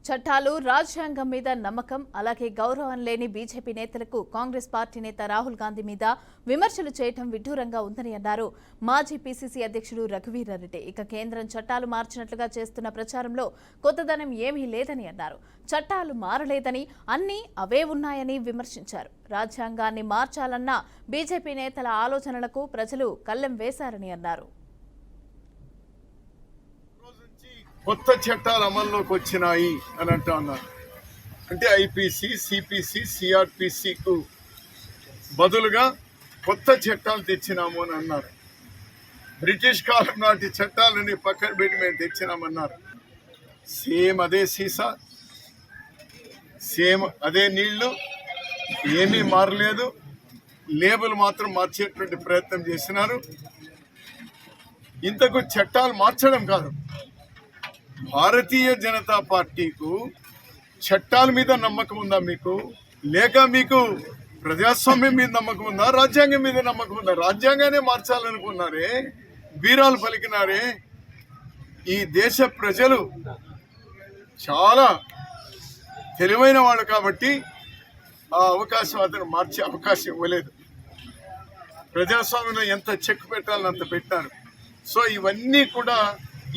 చట్టాలు రాజ్యాంగం మీద నమ్మకం అలాగే గౌరవం లేని బీజేపీ నేతలకు కాంగ్రెస్ పార్టీ నేత రాహుల్ గాంధీ మీద విమర్శలు చేయడం విడ్డూరంగా ఉందని అన్నారు మాజీ పీసీసీ అధ్యక్షుడు రఘువీరారెడ్డి. ఇక కేంద్రం చట్టాలు మార్చినట్లుగా చేస్తున్న ప్రచారంలో కొత్తదనం ఏమీ లేదని అన్నారు. చట్టాలు మారలేదని అన్నీ అవే ఉన్నాయని విమర్శించారు. రాజ్యాంగాన్ని మార్చాలన్న బీజేపీ నేతల ఆలోచనలకు ప్రజలు కళ్ళెం వేశారని అన్నారు. కొత్త చట్టాలు అమల్లోకి వచ్చినాయి అని అంటూ ఉన్నారు. అంటే ఐపీసీ, సిపిసి, సిఆర్పిసికు బదులుగా కొత్త చట్టాలు తెచ్చినాము అని అన్నారు. బ్రిటిష్ కాలం నాటి చట్టాలని పక్కన పెట్టి మేము తెచ్చినామన్నారు. సేమ్ అదే సీసా, సేమ్ అదే నీళ్లు, ఏమీ మారలేదు. లేబుల్ మాత్రం మార్చేటువంటి ప్రయత్నం చేసినారు. ఇంతకు చట్టాలు మార్చడం కాదు, భారతీయ జనతా పార్టీకు చట్టాల మీద నమ్మకం ఉందా మీకు, లేక మీకు ప్రజాస్వామ్యం మీద నమ్మకం ఉందా, రాజ్యాంగం మీద నమ్మకం ఉందా? రాజ్యాంగానే మార్చాలనుకున్నారే, బీరాలు పలికినారే. ఈ దేశ ప్రజలు చాలా తెలివైన వాళ్ళు కాబట్టి ఆ అవకాశం అతను మార్చే అవకాశం ఇవ్వలేదు. ప్రజాస్వామ్యంలో ఎంత చెక్ పెట్టాలని అంత పెట్టారు. సో ఇవన్నీ కూడా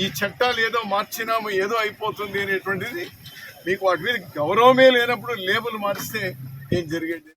ఈ చట్టాలు ఏదో మార్చినాము ఏదో అయిపోతుంది అనేటువంటిది, మీకు వాటి మీద గౌరవమే లేనప్పుడు లేబుల్ మారిస్తే ఏం జరిగేది?